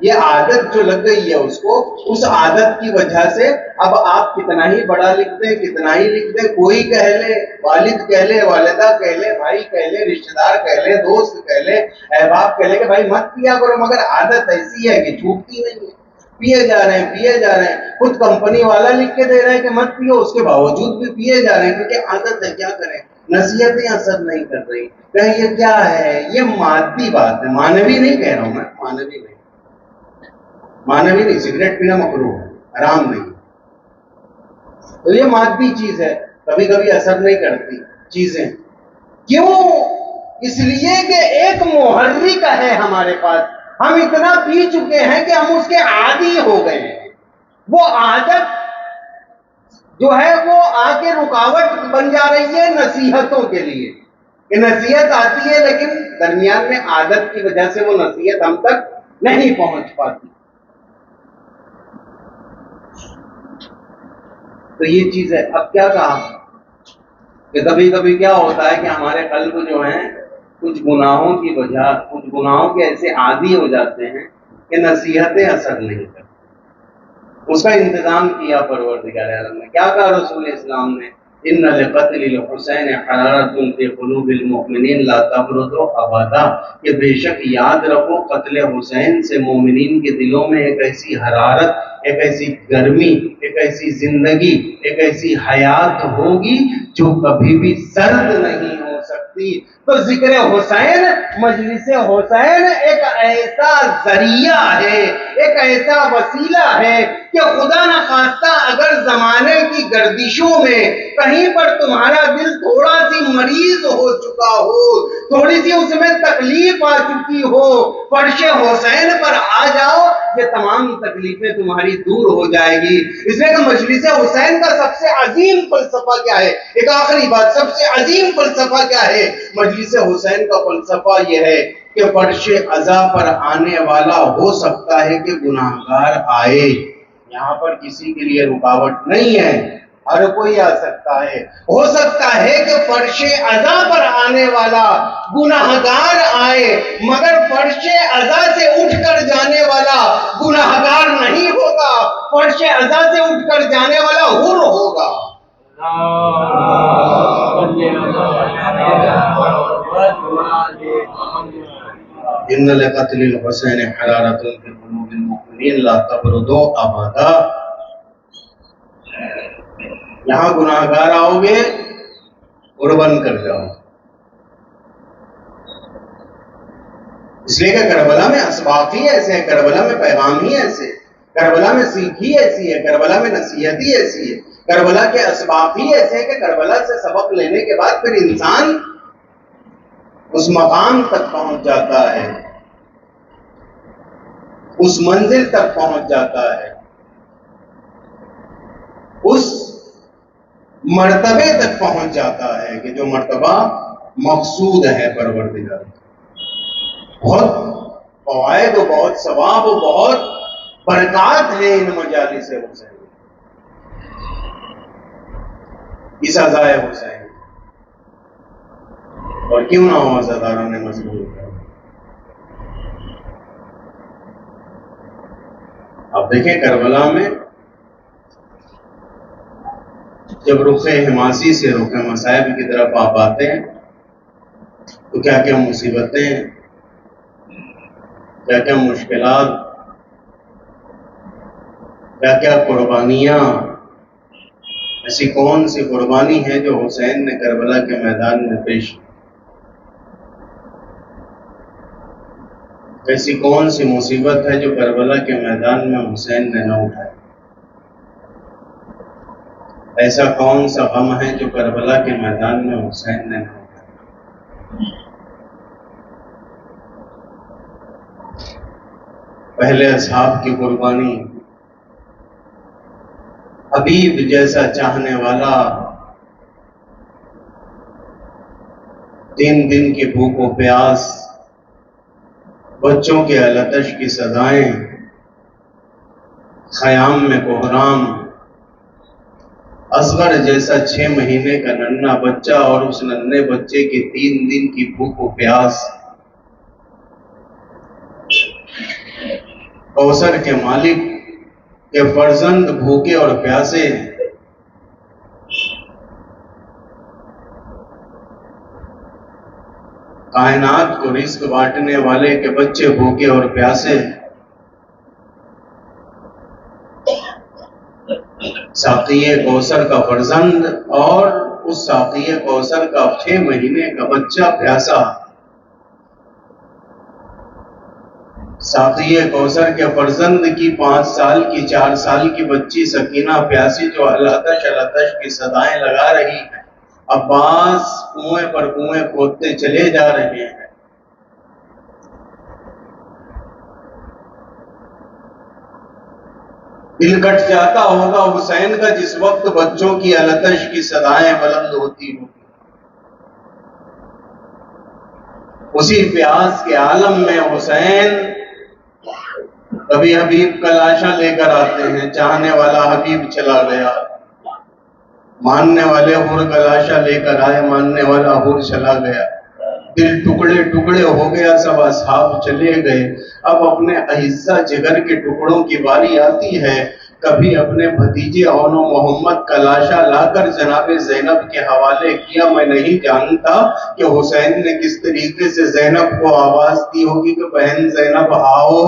یہ عادت جو لگ گئی ہے اس کو، اس عادت کی وجہ سے اب آپ کتنا ہی بڑا لکھ دیں، کتنا ہی لکھ دیں، کوئی کہہ لے، والد کہہ لے، والدہ کہہ لے، بھائی کہہ لے، رشتہ دار کہہ لے، دوست کہہ لے، احباب کہہ لے کہ بھائی مت پیا کرو، مگر عادت ایسی ہے کہ چھوٹتی نہیں ہے، پیے جا رہے ہیں، پیے جا رہے ہیں۔ خود کمپنی والا لکھ کے دے رہے ہیں کہ مت پیو، اس کے باوجود بھی پیے جا رہے ہیں کیونکہ عادت ہے، کیا کریں، نصیحتیں اثر نہیں کر رہی۔ کہیں یہ کیا ہے؟ یہ مادی بات ہے، مانوی نہیں کہہ رہا ہوں میں، مانوی نہیں، مانوی نہیں، سگریٹ پینا مکروہ ہے، حرام نہیں، تو یہ مادی چیز ہے، کبھی کبھی اثر نہیں کرتی چیزیں۔ کیوں؟ اس لیے کہ ایک محرک ہے ہمارے پاس، ہم اتنا پی چکے ہیں کہ ہم اس کے عادی ہو گئے ہیں، وہ عادت جو ہے وہ آ کے رکاوٹ بن جا رہی ہے نصیحتوں کے لیے، کہ نصیحت آتی ہے لیکن درمیان میں عادت کی وجہ سے وہ نصیحت ہم تک نہیں پہنچ پاتی۔ تو یہ چیز ہے۔ اب کیا کہا کہ کبھی کبھی کیا ہوتا ہے کہ ہمارے قلب جو ہیں کچھ گناہوں کی وجہ، کچھ گناہوں کے ایسے عادی ہو جاتے ہیں کہ نصیحتیں اثر نہیں کرتی۔ اس کا انتظام کیا پروردگار عالم نے، کیا کہا رسول اسلام نے؟ ان لقتل الحسین حرارۃ فی قلوب المؤمنین لا تبرد ابدا، کہ بے شک یاد رکھو قتل حسین سے مومنین کے دلوں میں ایک ایسی حرارت، ایک ایسی گرمی، ایک ایسی زندگی، ایک ایسی حیات ہوگی جو کبھی بھی سرد نہیں ہو سکتی۔ تو ذکر حسین، مجلس حسین ایک ایسا ذریعہ ہے، ایک ایسا وسیلہ ہے کہ خدا نخواستہ اگر زمانے کی گردشوں میں کہیں پر تمہارا دل تھوڑا سی مریض ہو چکا ہو، تھوڑی سی اس میں تکلیف آ چکی ہو، فرش حسین پر آ جاؤ، یہ تمام تکلیفیں تمہاری دور ہو جائے گی۔ اس لیے کہ مجلس حسین کا سب سے عظیم فلسفہ کیا ہے؟ ایک آخری بات، سب سے عظیم فلسفہ کیا ہے؟ مجلس حسین کا فلسفہ یہ ہے کہ فرش عزا پر آنے والا ہو سکتا ہے کہ گناہگار آئے، یہاں پر کسی کے لیے رکاوٹ نہیں ہے، ہر کوئی آ سکتا ہے۔ ہو سکتا ہے کہ فرش عزا پر آنے والا گناہگار آئے، مگر فرش عزا سے اٹھ کر جانے والا گناہگار نہیں ہوگا، فرش عزا سے اٹھ کر جانے والا حر ہوگا۔ ان لقتل الحسین حرارۃ فی قلوب المؤمنین لا تبرد ابدا۔ یہاں گناہگار آؤ گے اور بند کر جاؤ، اس لیے کہ کربلا میں اسباق ہی ایسے ہیں، کربلا میں پیغام ہی ایسے، کربلا میں سیکھ ہی ایسی ہے، کربلا میں نصیحت ہی ایسی ہے، کربلا کے اسباق ہی ایسے ہیں کہ کربلا سے سبق لینے کے بعد پھر انسان اس مقام تک پہنچ جاتا ہے، اس منزل تک پہنچ جاتا ہے، اس مرتبے تک پہنچ جاتا ہے کہ جو مرتبہ مقصود ہے پروردگار۔ بہت فوائد و بہت ثواب و بہت برکات ہیں ان مجالس حسین، اس عزائے حسین، اور کیوں نہ ہو عزاداروں نے مضبوط کر۔ آپ دیکھیں کربلا میں جب رخ حماسی سے رخ مصائب کی طرف آپ آتے ہیں تو کیا کیا مصیبتیں، کیا کیا مشکلات، کیا کیا قربانیاں، ایسی کون سی قربانی ہے جو حسین نے کربلا کے میدان میں پیش کی، ایسی کون سی مصیبت ہے جو کربلا کے میدان میں حسین نے نہ اٹھائی، ایسا کون سا غم ہے جو کربلا کے میدان میں حسین نے نہ اٹھایا۔ پہلے اصحاب کی قربانی، حبیب جیسا چاہنے والا، 3 دن کی بھوک و پیاس، بچوں کے التش کی سزائیں، خیام میں کوہرام، اصغر جیسا 6 مہینے کا ننھا بچہ اور اس ننھے بچے کی 3 دن کی بھوک و پیاس، کوثر کے مالک کے فرزند بھوکے اور پیاسے، کائنات کو رزق بانٹنے والے کے بچے بھوکے اور پیاسے، ساقی کوثر کا فرزند اور اس ساقی کوثر کا 6 مہینے کا بچہ پیاسا، ساقی کوثر کے فرزند کی 5 سال کی 4 سال کی بچی سکینہ پیاسی جو الاتش کی صدائیں لگا رہی ہے، عباس کنویں پر کنویں کھودتے چلے جا رہے ہیں۔ دل کٹ جاتا ہوگا حسین کا جس وقت بچوں کی الاتش کی صدائیں بلند ہوتی ہوں، اسی پیاس کے عالم میں حسین کبھی حبیب کا لاشا لے کر آتے ہیں، چاہنے والا حبیب چلا گیا، ماننے والے حور کا لاشا لے کر آئے، ماننے والا حور چلا گیا، دل ٹکڑے ٹکڑے ہو گیا، سب اصحاب چلے گئے، اب اپنے اعزہ جگر کے ٹکڑوں کی باری آتی ہے۔ کبھی اپنے بھتیجے اون و محمد کا لاشا لا کر جناب زینب کے حوالے کیا، میں نہیں جانتا کہ حسین نے کس طریقے سے زینب کو آواز دی ہوگی کہ بہن زینب آؤ،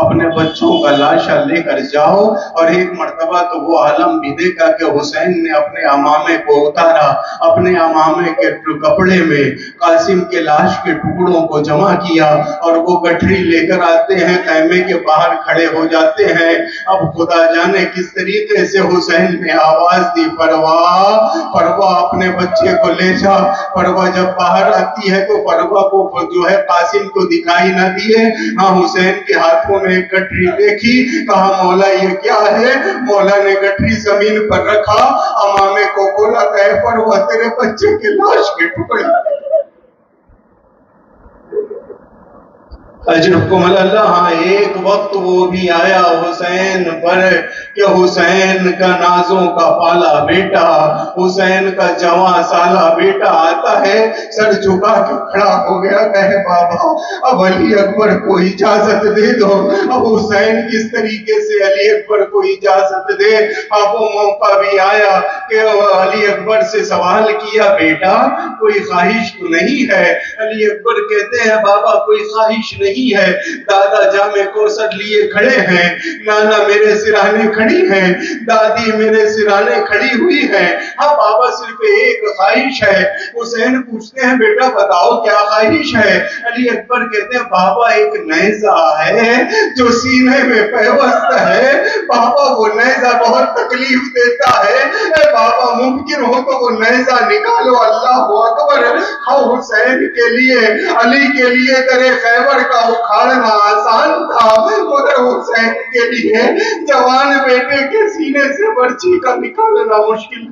اپنے بچوں کا لاشا لے کر جاؤ، اور ایک مرتبہ تو وہ عالم بھی دیکھا کہ حسین نے اپنے امامے کو اتارا، اپنے امامے کے کپڑے میں قاسم کے لاش کے ٹکڑوں کو جمع کیا، اور وہ گٹھری لے کر آتے ہیں، خیمے کے باہر کھڑے ہو جاتے ہیں۔ اب خدا جانے کس طریقے سے حسین نے آواز دی، پروا اپنے بچے کو لے جا۔ پروا جب باہر آتی ہے تو پروا کو جو ہے قاسم کو دکھائی نہ دیے، ہاں حسین کے ہاتھوں میں ایک گٹھری دیکھی، کہا مولا یہ کیا ہے؟ مولا نے گٹھری زمین پر رکھا، امامے کو بولا کہ پروا تیرے بچے کے لاش کے ٹکڑے، اجرکم اللہ۔ ہاں ایک وقت وہ بھی آیا حسین پر کہ حسین کا نازوں کا پالا بیٹا، حسین کا جواں سالہ بیٹا آتا ہے، سر جھکا کے کھڑا ہو گیا، کہے بابا اب علی اکبر کو اجازت دے دو۔ اب حسین کس طریقے سے علی اکبر کو اجازت دے؟ اب وہ موقع بھی آیا کہ علی اکبر سے سوال کیا، بیٹا کوئی خواہش تو نہیں ہے؟ علی اکبر کہتے ہیں بابا کوئی خواہش نہیں زندگی ہے. دادا جامع کوثر لیے کھڑے ہیں, نانا میرے سرانے کھڑی ہیں, دادی میرے سرانے کھڑی ہوئی ہیں. ہاں بابا صرف ایک خواہش ہے. حسین پوچھتے ہیں بیٹا بتاؤ کیا خواہش ہے؟ علی اکبر کہتے ہیں بابا ایک نیزہ ہے جو سینے میں پیوست ہے. بابا وہ نیزہ بہت تکلیف دیتا ہے. اے بابا ممکن ہو تو وہ نیزہ نکالو. اللہ اکبر. ہاں حسین کے لیے, علی کے لیے درے خیبر کا اکھاڑنا آسان تھا, مگر حسین کے لیے جوان بیٹے کے سینے سے برچی کا نکالنا مشکل.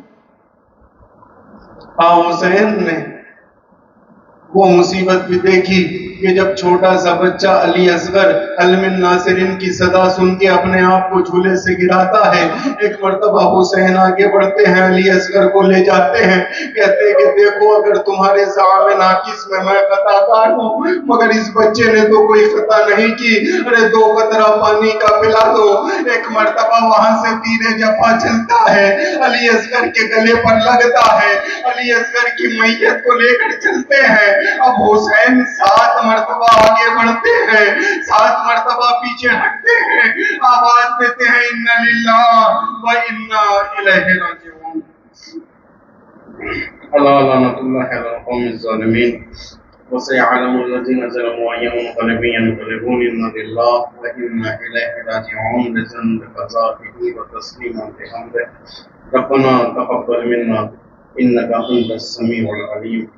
ہاں حسین نے وہ مصیبت بھی دیکھی کہ جب چھوٹا سا بچہ علی اصغر حل من ناصرین کی صدا سن کے اپنے آپ کو جھولے سے گراتا ہے. ایک مرتبہ حسین آگے بڑھتے ہیں, علی اصغر کو لے جاتے ہیں, کہتے ہیں کہ دیکھو اگر تمہارے زعام ناقص میں خطا کار ہوں, مگر اس بچے نے تو کوئی خطا نہیں کی, ارے 2 قطرہ پانی کا پلا دو. ایک مرتبہ وہاں سے تیر جفا چلتا ہے, علی اصغر کے گلے پر لگتا ہے, علی اصغر کی میت کو لے کر چلتے ہیں. اب حسین 7 مرتبہ آگے بڑھتے ہیں, 7 مرتبہ پیچھے ہٹتے ہیں, آواز دیتے ہیں انا للہ و انا الیہ راجعون. الا لعنۃ اللہ علی القوم الظالمین. وسيعلم الذين ظلموا أي منقلب ينقلبون إنا لله وإنا إليه راجعون. رزقا بقضائه وتسليما بحمده. ربنا تقبل منا إنك أنت السميع العليم.